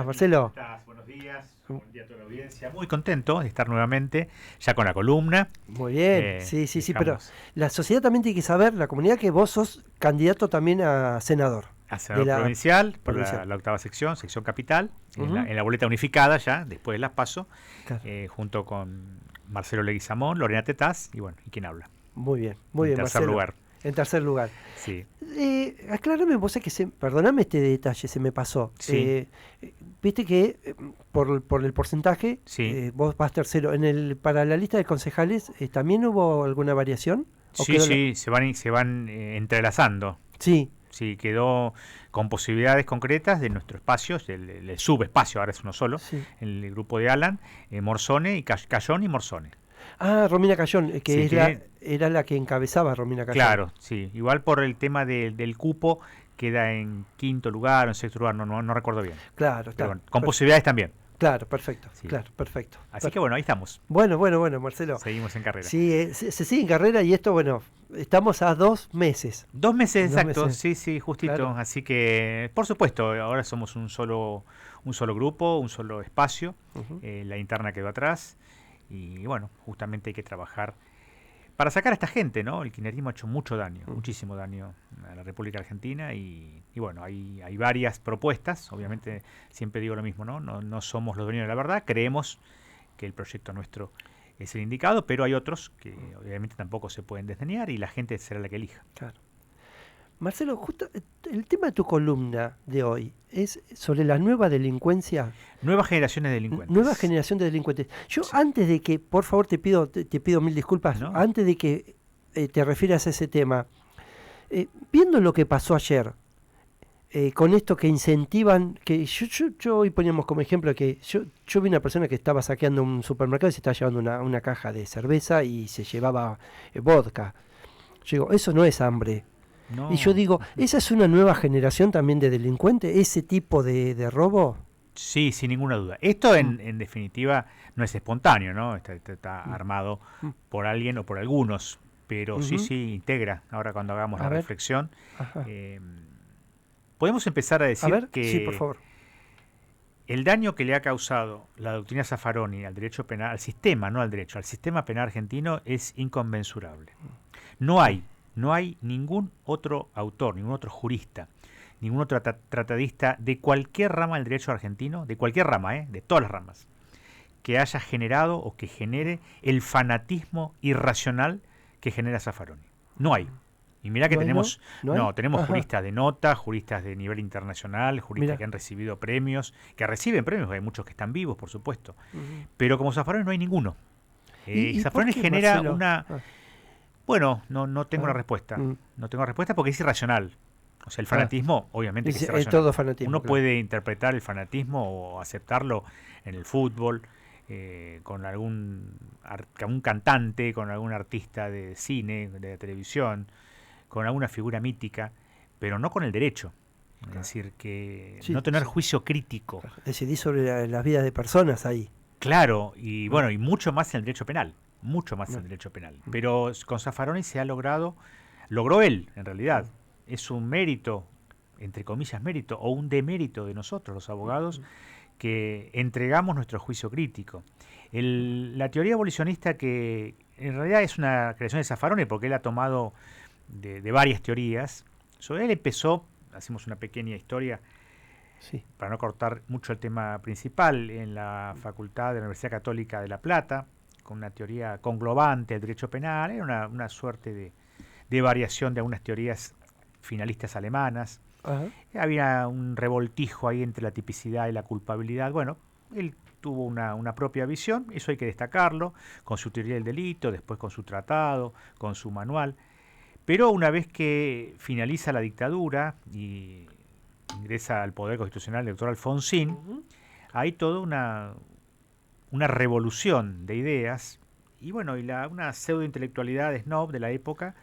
Marcelo. ¿Cómo estás? Buenos días. Buen día a toda la audiencia. Muy contento de estar nuevamente ya con la columna. Muy bien, sí, sí, sí, pero Estamos la sociedad también tiene que saber, la comunidad, que vos sos candidato también a senador a de senador la provincial por provincial. la octava sección, sección capital, en Ujú, la boleta unificada ya, después de las PASO, claro. junto con Marcelo Leguizamón, Lorena Tetaz y bueno, ¿y quién habla? Muy En bien, tercer Marcelo. lugar. En tercer lugar. Sí, Aclárame, vos, es que perdóname este detalle, se me pasó. sí, Viste que por el porcentaje sí. vos vas tercero. Para la lista de concejales, ¿también hubo alguna variación? ¿O Sí, quedó sí, se van entrelazando. Sí, Sí, quedó con posibilidades concretas de nuestro espacio, el subespacio, ahora es uno solo, sí. el grupo de Alan, Morsone y Cayón y Morsone. Ah, Romina Cayón, que Sí, es tiene, era la que encabezaba Romina Cayón. claro, sí, igual por el tema del cupo queda en quinto lugar o en sexto lugar, no recuerdo bien, Claro, pero está. bueno, con posibilidades también, Claro, perfecto. sí. Claro, perfecto. Así que bueno, ahí estamos, Bueno, bueno, bueno, Marcelo. seguimos en carrera. Sí, se sigue en carrera y esto, bueno, estamos a 2 meses. 2 meses Dos exactos, meses, sí, sí, justito. claro. Así que, por supuesto, ahora somos un solo grupo, un solo espacio. Ujú. La interna quedó atrás. Y bueno, justamente hay que trabajar para sacar a esta gente, ¿no? El kirchnerismo ha hecho mucho daño, Ujú. muchísimo daño a la República Argentina. Y bueno, hay varias propuestas. Obviamente, siempre digo lo mismo, ¿no? No somos los dueños de la verdad. Creemos que el proyecto nuestro es el indicado, pero hay otros que obviamente tampoco se pueden desdeñar y la gente será la que elija. Claro. Marcelo, justo el tema de tu columna de hoy es sobre la nueva delincuencia, Nuevas generaciones de nueva delincuentes. generación de delincuentes. Yo Sí. antes de que, por favor, te pido mil disculpas, ¿No? antes de que te refieras a ese tema, viendo lo que pasó ayer, con esto que incentivan, que yo hoy poníamos como ejemplo que yo vi una persona que estaba saqueando un supermercado y se estaba llevando una caja de cerveza y se llevaba vodka. Yo digo, eso no es hambre. Y yo No. digo, ¿esa es una nueva generación también de delincuentes? ¿Ese tipo de robo? Sí, sin ninguna duda. Esto Mm, en definitiva no es espontáneo, ¿no? Está mm, armado mm, por alguien o por algunos, pero sí, ujú. sí integra. Ahora cuando hagamos A la ver, reflexión, ajá. eh, podemos empezar a A decir ver, sí, por que favor. el daño que le ha causado la doctrina Zaffaroni al derecho penal, al sistema, no al derecho, al sistema penal argentino es inconmensurable. No Mm, hay, no hay ningún otro autor, ningún otro jurista, ningún otro tratadista de cualquier rama del derecho argentino, de cualquier rama, de todas las ramas, que haya generado o que genere el fanatismo irracional que genera Zaffaroni. No hay. Y mira que ¿No hay, no? tenemos, ¿No hay? no, tenemos Ajá. juristas de nota, juristas de nivel internacional, juristas que Mira. han recibido premios, que reciben premios, hay muchos que están vivos, por supuesto. Ujú. Pero como Zaffaroni no hay ninguno. ¿Y por Zaffaroni qué, genera Marcelo? una, Ah, bueno, no a tengo una ver. respuesta. Mm, No tengo respuesta porque es irracional. O sea, el ah, fanatismo, obviamente que es dice, irracional. todo fanatismo, Uno claro. puede interpretar el fanatismo o aceptarlo en el fútbol, con algún cantante, con algún artista de cine, de televisión, con alguna figura mítica, pero no con el derecho. Es Claro. decir, que Sí, no tener sí, juicio crítico, claro. Decidí sobre las vidas de personas ahí. claro, y Mm, bueno, y mucho más en el derecho penal, mucho más en mm, el derecho penal. mm, Pero con Zaffaroni se ha logró él, en realidad. mm, Es un mérito, entre comillas mérito, o un demérito de nosotros, los abogados, que entregamos nuestro juicio crítico. La teoría abolicionista, que en realidad es una creación de Zaffaroni, porque él ha tomado de varias teorías. Sobre él empezó, hacemos una pequeña historia, sí. para no cortar mucho el tema principal, en la Facultad de la Universidad Católica de La Plata, con una teoría conglobante del derecho penal, era una suerte de variación de algunas teorías finalistas alemanas. Ajá. Había un revoltijo ahí entre la tipicidad y la culpabilidad. Bueno, él tuvo una propia visión, eso hay que destacarlo, con su teoría del delito, después con su tratado, con su manual. Pero una vez que finaliza la dictadura y ingresa al Poder Constitucional el doctor Alfonsín, Ujú. hay toda una revolución de ideas y bueno, una pseudo intelectualidad snob de la época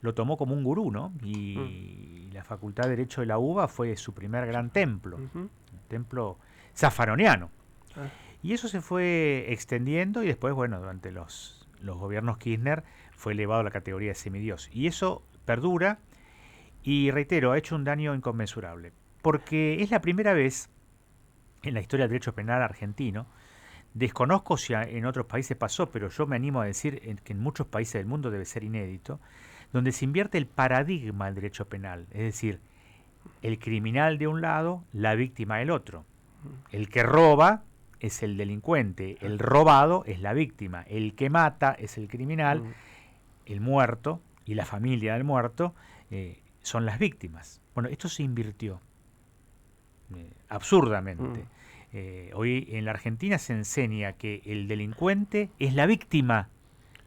lo tomó como un gurú, ¿no? Mm, Y la Facultad de Derecho de la UBA fue su primer gran templo, ujú. un templo zafaroniano. Ah, Y eso se fue extendiendo y después, bueno, durante los gobiernos Kirchner fue elevado a la categoría de semidios. Y eso perdura y, reitero, ha hecho un daño inconmensurable. Porque es la primera vez en la historia del derecho penal argentino. Desconozco si en otros países pasó, pero yo me animo a decir que en muchos países del mundo debe ser inédito, donde se invierte el paradigma del derecho penal, es decir, el criminal de un lado, la víctima del otro. El que roba es el delincuente, el robado es la víctima, el que mata es el criminal, el muerto y la familia del muerto son las víctimas. Bueno, esto se invirtió absurdamente. Hoy en la Argentina se enseña que el delincuente es la víctima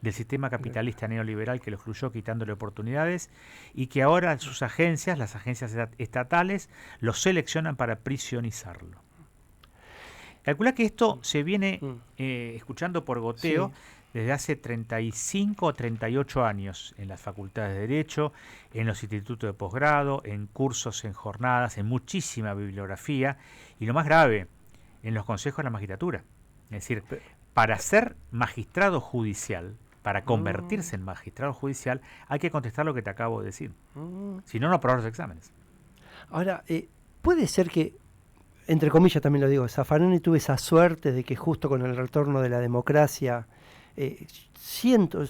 del sistema capitalista neoliberal que lo excluyó quitándole oportunidades y que ahora sus agencias, las agencias estatales, lo seleccionan para prisionizarlo. Calcula que esto se viene escuchando por goteo desde hace 35 o 38 años en las facultades de Derecho, en los institutos de posgrado, en cursos, en jornadas, en muchísima bibliografía y lo más grave, en los consejos de la magistratura. Es decir, para ser magistrado judicial, para convertirse en magistrado judicial, hay que contestar lo que te acabo de decir. Si no, no aprobar los exámenes. Ahora, puede ser que, entre comillas también lo digo, Zaffaroni tuvo esa suerte de que justo con el retorno de la democracia, siento,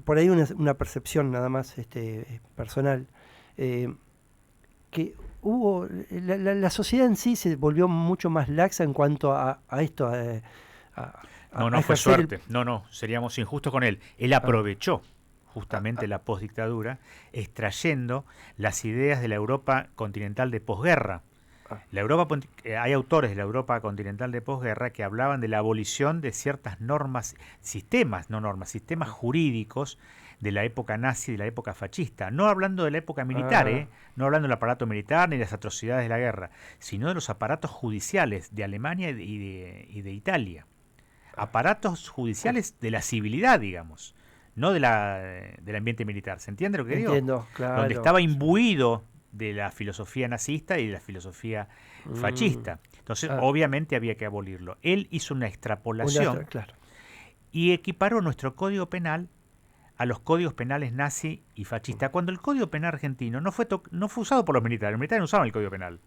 por ahí una percepción nada más personal, que hubo, la sociedad en sí se volvió mucho más laxa en cuanto a esto, no fue suerte, no, seríamos injustos con él. Él aprovechó justamente la postdictadura, extrayendo las ideas de la Europa continental de posguerra. Hay autores de la Europa continental de posguerra que hablaban de la abolición de ciertas sistemas jurídicos de la época nazi, de la época fascista, no hablando de la época militar, no hablando del aparato militar ni de las atrocidades de la guerra, sino de los aparatos judiciales de Alemania y de Italia. Aparatos judiciales de la civilidad, digamos, no del ambiente militar. ¿Se entiende lo que digo? Entiendo, claro. Donde estaba imbuido de la filosofía nazista y de la filosofía fascista. Entonces, obviamente había que abolirlo. Él hizo una extrapolación y equiparó nuestro código penal a los códigos penales nazi y fascista, cuando el código penal argentino no fue usado por los militares no usaban el código penal.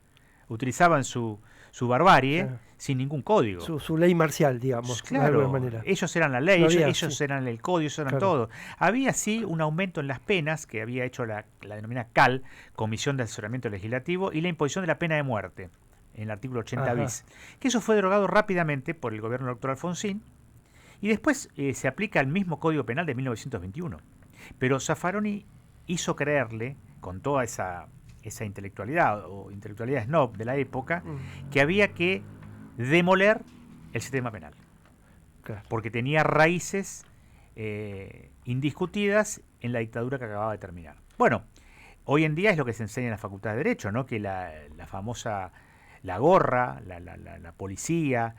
Utilizaban su barbarie sin ningún código. Su ley marcial, digamos, de alguna manera. Ellos eran la ley, ellos eran el código, ellos eran todo. Había sí un aumento en las penas que había hecho la denominada CAL, Comisión de Asesoramiento Legislativo, y la imposición de la pena de muerte, en el artículo 80 bis. Que eso fue derogado rápidamente por el gobierno del doctor Alfonsín, y después se aplica el mismo Código Penal de 1921. Pero Zaffaroni hizo creerle, con toda esa intelectualidad o intelectualidad snob de la época, que había que demoler el sistema penal. Porque tenía raíces indiscutidas en la dictadura que acababa de terminar. Bueno, hoy en día es lo que se enseña en la Facultad de Derecho, ¿no? Que la famosa, la gorra, la policía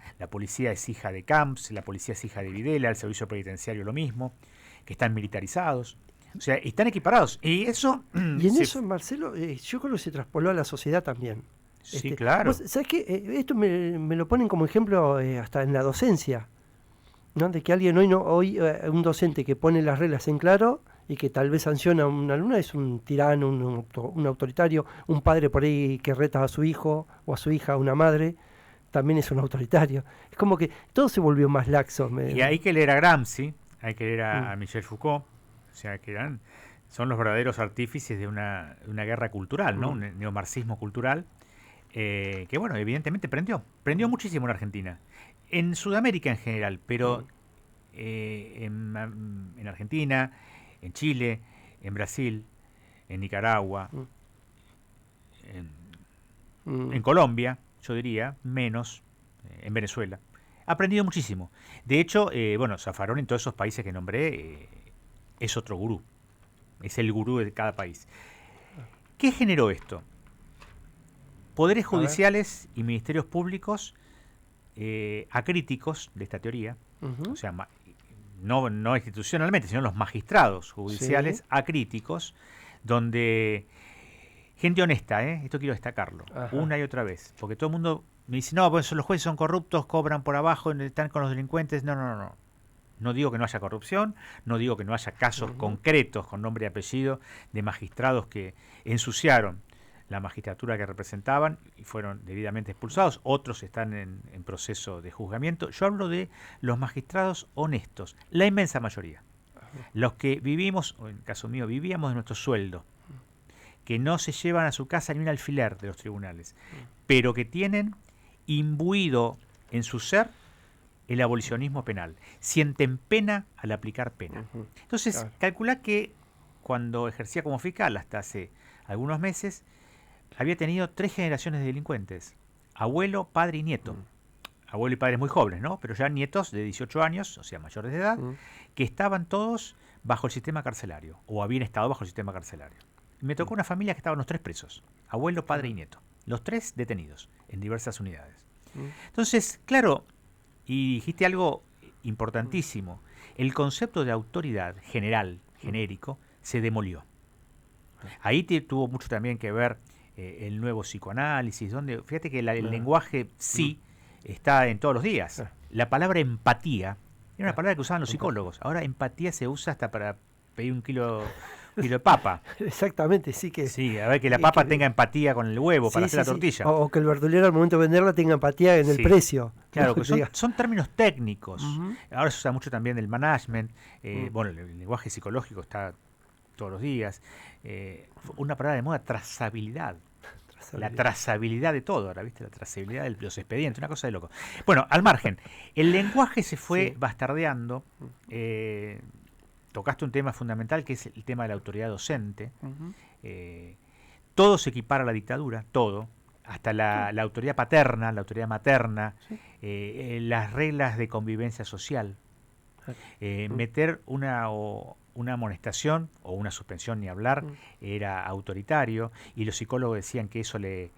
es hija de Camps, la policía es hija de Videla, el servicio penitenciario lo mismo, que están militarizados. O sea, están equiparados. Y eso... Y en eso, Marcelo, yo creo que se traspoló a la sociedad también. Sí, claro. ¿Sabes qué? Esto me lo ponen como ejemplo hasta en la docencia, ¿no? De que alguien hoy un docente que pone las reglas en claro y que tal vez sanciona a un alumno es un tirano, un autoritario, un padre por ahí que reta a su hijo o a su hija, a una madre, también es un autoritario. Es como que todo se volvió más laxo. Y hay que leer a Gramsci, hay que leer a Michel Foucault. O sea, que son los verdaderos artífices de una guerra cultural, ¿no? Un neomarxismo cultural que, bueno, evidentemente prendió muchísimo en Argentina. En Sudamérica en general, pero en Argentina, en Chile, en Brasil, en Nicaragua, en Colombia, yo diría, menos, en Venezuela. Ha aprendido muchísimo. De hecho, Zaffaroni en todos esos países que nombré... es otro gurú, es el gurú de cada país. ¿Qué generó esto? Poderes judiciales y ministerios públicos acríticos de esta teoría, o sea, no institucionalmente, sino los magistrados judiciales acríticos, donde gente honesta, esto quiero destacarlo, una y otra vez, porque todo el mundo me dice, no, pues los jueces son corruptos, cobran por abajo, están con los delincuentes, no. No digo que no haya corrupción, no digo que no haya casos concretos con nombre y apellido de magistrados que ensuciaron la magistratura que representaban y fueron debidamente expulsados, otros están en proceso de juzgamiento. Yo hablo de los magistrados honestos, la inmensa mayoría. Los que vivimos, o en el caso mío, vivíamos de nuestro sueldo, que no se llevan a su casa ni un alfiler de los tribunales, pero que tienen imbuido en su ser el abolicionismo penal. Sienten pena al aplicar pena. Entonces, claro, calculá que cuando ejercía como fiscal hasta hace algunos meses, había tenido 3 generaciones de delincuentes. Abuelo, padre y nieto. Abuelo y padres muy jóvenes, ¿no? Pero ya nietos de 18 años, o sea, mayores de edad, que estaban todos bajo el sistema carcelario, o habían estado bajo el sistema carcelario. Y me tocó una familia que estaban los 3 presos, abuelo, padre y nieto. Los 3 detenidos en diversas unidades. Entonces, claro, y dijiste algo importantísimo, el concepto de autoridad general, genérico, se demolió. Ahí tuvo mucho también que ver el nuevo psicoanálisis, donde, fíjate que el lenguaje sí está en todos los días. La palabra empatía era una palabra que usaban los psicólogos. Ahora empatía se usa hasta para pedir un kilo de papa. Exactamente, sí que... Sí, a ver que la papa tenga empatía con el huevo para hacer la tortilla. O que el verdulero al momento de venderla tenga empatía en el precio. Claro, que son términos técnicos. Ahora se usa mucho también el management. Bueno, el lenguaje psicológico está todos los días. Una palabra de moda, trazabilidad. La trazabilidad de todo, ahora, ¿viste? La trazabilidad de los expedientes, una cosa de loco. Bueno, al margen, el lenguaje se fue bastardeando. Tocaste un tema fundamental que es el tema de la autoridad docente. Todo se equipara a la dictadura, todo. Hasta la autoridad paterna, la autoridad materna, las reglas de convivencia social. Meter una amonestación o una suspensión, ni hablar, era autoritario, y los psicólogos decían que eso le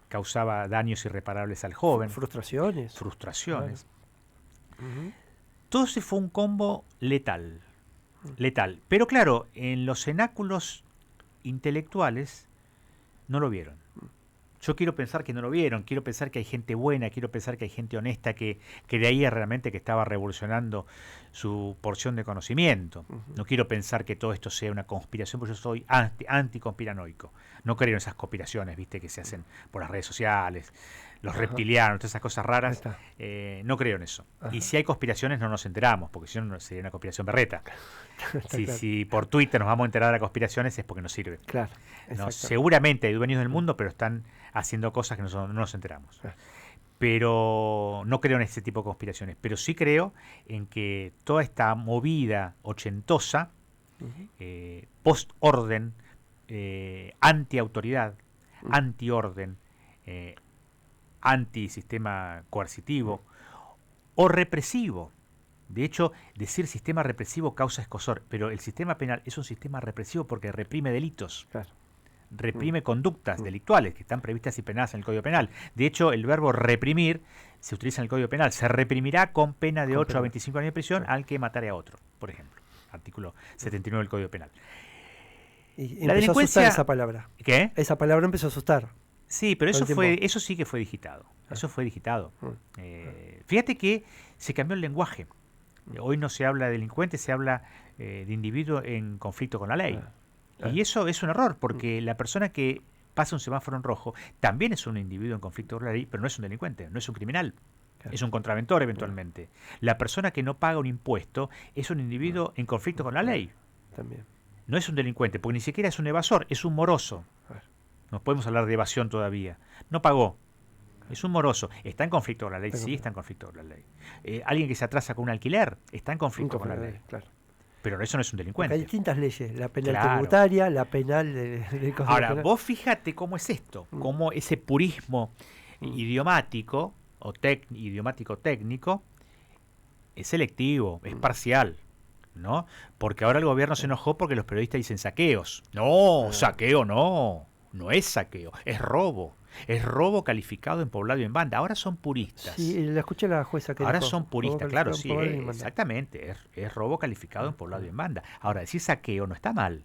causaba daños irreparables al joven. Frustraciones. Claro. Todo se fue un combo letal. Pero claro, en los cenáculos intelectuales no lo vieron. Yo quiero pensar que no lo vieron, quiero pensar que hay gente buena, quiero pensar que hay gente honesta que creía realmente que estaba revolucionando su porción de conocimiento. No quiero pensar que todo esto sea una conspiración, porque yo soy anticonspiranoico. No creo en esas conspiraciones, viste, que se hacen por las redes sociales, los reptilianos, todas esas cosas raras. No creo en eso. Y si hay conspiraciones no nos enteramos, porque si no sería una conspiración berreta. Si por Twitter nos vamos a enterar de conspiraciones es porque nos sirve. Claro, no, seguramente hay dueños del mundo, pero están haciendo cosas que no nos enteramos. Pero no creo en ese tipo de conspiraciones. Pero sí creo en que toda esta movida ochentosa, post-orden, anti-autoridad, anti-orden, anti-sistema coercitivo o represivo. De hecho, decir sistema represivo causa escozor, pero el sistema penal es un sistema represivo porque reprime delitos. Claro. Reprime conductas delictuales que están previstas y penadas en el Código Penal. De hecho, el verbo reprimir se utiliza en el Código Penal. Se reprimirá con pena de 8 a 25 años de prisión al que matare a otro, por ejemplo. Artículo 79 del Código Penal. Y la empezó a asustar esa palabra. ¿Qué? Esa palabra empezó a asustar. Sí, pero eso sí que fue digitado. Eso fue digitado. Fíjate que se cambió el lenguaje. Hoy no se habla de delincuente, se habla de individuo en conflicto con la ley. Y eso es un error, porque la persona que pasa un semáforo en rojo también es un individuo en conflicto con la ley, pero no es un delincuente, no es un criminal. Es un contraventor eventualmente. La persona que no paga un impuesto es un individuo en conflicto con la ley. También. No es un delincuente, porque ni siquiera es un evasor, es un moroso. No podemos hablar de evasión todavía. No pagó. Es un moroso. ¿Está en conflicto con la ley? Sí, está en conflicto con la ley. Alguien que se atrasa con un alquiler está en conflicto con la ley. Claro. Pero eso no es un delincuente. Porque hay distintas leyes, la penal tributaria, la penal de Ahora, penal. Vos fíjate cómo es esto, cómo ese purismo idiomático o idiomático técnico es selectivo, es parcial, ¿no? Porque ahora el gobierno se enojó porque los periodistas dicen saqueos. No, saqueo no es saqueo, es robo. Es robo calificado en poblado y en banda. Ahora son puristas. Sí, la escuché a la jueza que ahora dijo, son puristas, claro, sí, exactamente. Es robo calificado en poblado y en banda. Ahora, decir saqueo no está mal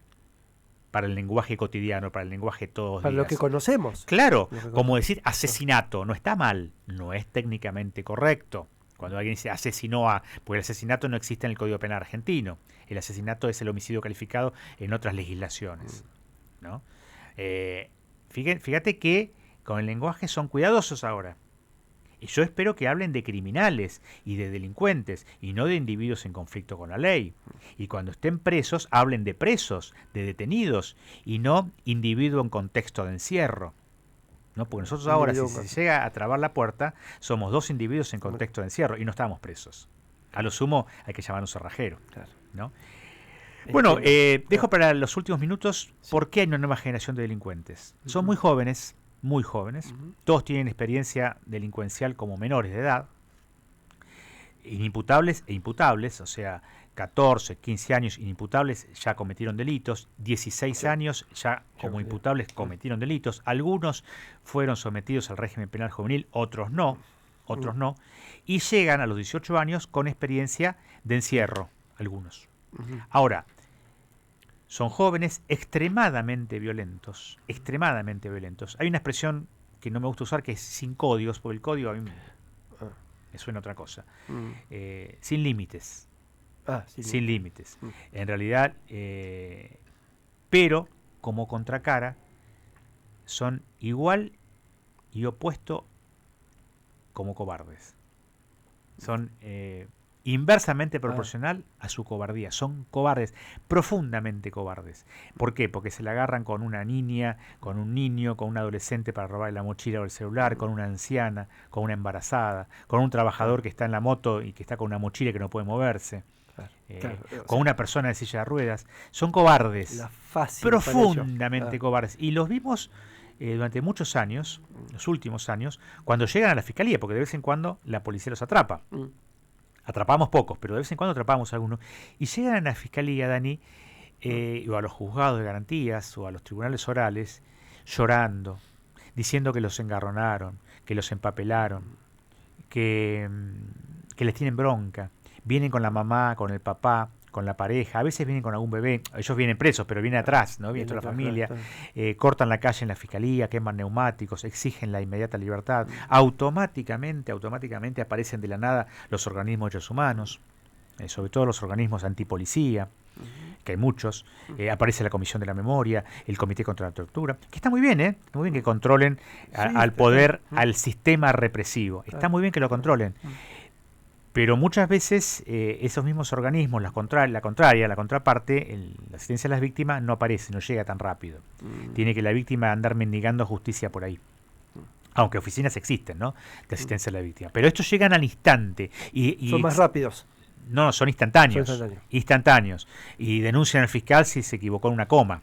para el lenguaje cotidiano, para el lenguaje de todos para días. Lo que conocemos. Claro, como decir asesinato no está mal, no es técnicamente correcto. Cuando alguien dice asesinó a... Porque el asesinato no existe en el Código Penal argentino. El asesinato es el homicidio calificado en otras legislaciones, ¿no? Fíjate que con el lenguaje son cuidadosos ahora. Y yo espero que hablen de criminales y de delincuentes y no de individuos en conflicto con la ley. Y cuando estén presos, hablen de presos, de detenidos y no individuo en contexto de encierro. ¿No? Porque nosotros ahora, si se llega a trabar la puerta, somos 2 individuos en contexto de encierro y no estamos presos. A lo sumo hay que llamarnos cerrajero. Claro. ¿No? Bueno, dejo para los últimos minutos por qué hay una nueva generación de delincuentes. Son muy jóvenes. Muy jóvenes, todos tienen experiencia delincuencial como menores de edad, inimputables e imputables, o sea, 14, 15 años inimputables ya cometieron delitos, 16 años ya como imputables cometieron delitos, algunos fueron sometidos al régimen penal juvenil, otros no, y llegan a los 18 años con experiencia de encierro, algunos. Ahora, son jóvenes extremadamente violentos, extremadamente violentos. Hay una expresión que no me gusta usar que es sin códigos, porque el código a mí me suena otra cosa. Sin límites. Sin límites. En realidad, pero como contracara, son igual y opuesto como cobardes. Son inversamente proporcional a su cobardía. Son cobardes, profundamente cobardes. ¿Por qué? Porque se la agarran con una niña, con un niño, con un adolescente para robarle la mochila o el celular, con una anciana, con una embarazada, con un trabajador que está en la moto y que está con una mochila que no puede moverse, con una persona en silla de ruedas. Son cobardes, profundamente cobardes. Y los vimos durante muchos años, los últimos años, cuando llegan a la fiscalía, porque de vez en cuando la policía los atrapa. Atrapamos pocos, pero de vez en cuando atrapamos algunos. Y llegan a la fiscalía, Dani, o a los juzgados de garantías, o a los tribunales orales, llorando, diciendo que los engarronaron, que los empapelaron, que les tienen bronca. Vienen con la mamá, con el papá, con la pareja, a veces vienen con algún bebé, ellos vienen presos, pero vienen atrás, ¿no? Viene toda la familia, cortan la calle en la fiscalía, queman neumáticos, exigen la inmediata libertad, automáticamente aparecen de la nada los organismos de derechos humanos, sobre todo los organismos antipolicía, que hay muchos, aparece la Comisión de la Memoria, el Comité contra la Tortura, que está muy bien, muy bien que controlen al poder, al sistema represivo, está muy bien que lo controlen. Pero muchas veces esos mismos organismos, la contraparte, la asistencia a las víctimas no aparece, no llega tan rápido. Tiene que la víctima andar mendigando justicia por ahí. Aunque oficinas existen, ¿no? De asistencia a la víctima. Pero estos llegan al instante. Son más rápidos. No, son instantáneos. Instantáneos. Y denuncian al fiscal si se equivocó en una coma.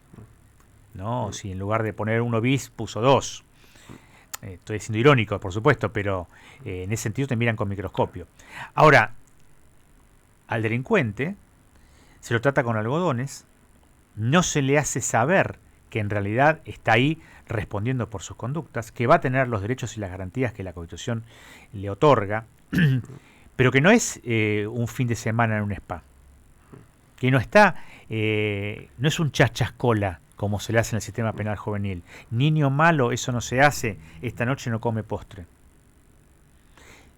¿No? Si en lugar de poner 1 bis puso 2. Estoy siendo irónico, por supuesto, pero en ese sentido te miran con microscopio. Ahora, al delincuente se lo trata con algodones, no se le hace saber que en realidad está ahí respondiendo por sus conductas, que va a tener los derechos y las garantías que la Constitución le otorga, pero que no es un fin de semana en un spa, que no es un chachascola, como se le hace en el sistema penal juvenil. Niño malo, eso no se hace, esta noche no come postre.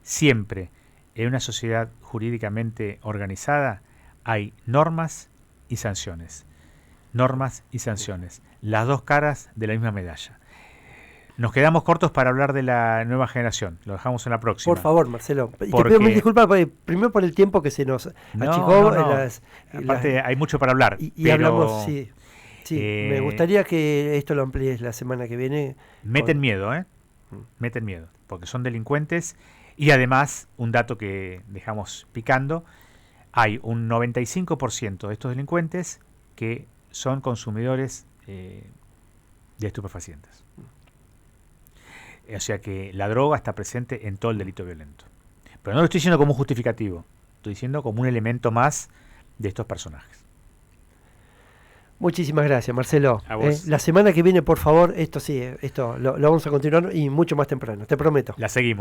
Siempre en una sociedad jurídicamente organizada hay normas y sanciones. Normas y sanciones. Las dos caras de la misma medalla. Nos quedamos cortos para hablar de la nueva generación. Lo dejamos en la próxima. Por favor, Marcelo. Y te pido mil disculpas, primero por el tiempo que se nos achicó. Aparte, hay mucho para hablar. Y hablamos, sí. Me gustaría que esto lo amplíes la semana que viene. Meten miedo, Meten miedo, porque son delincuentes. Y además, un dato que dejamos picando, hay un 95% de estos delincuentes que son consumidores de estupefacientes. O sea que la droga está presente en todo el delito violento. Pero no lo estoy diciendo como un justificativo, estoy diciendo como un elemento más de estos personajes. Muchísimas gracias, Marcelo. A vos. La semana que viene, por favor, esto lo vamos a continuar y mucho más temprano, te prometo. La seguimos.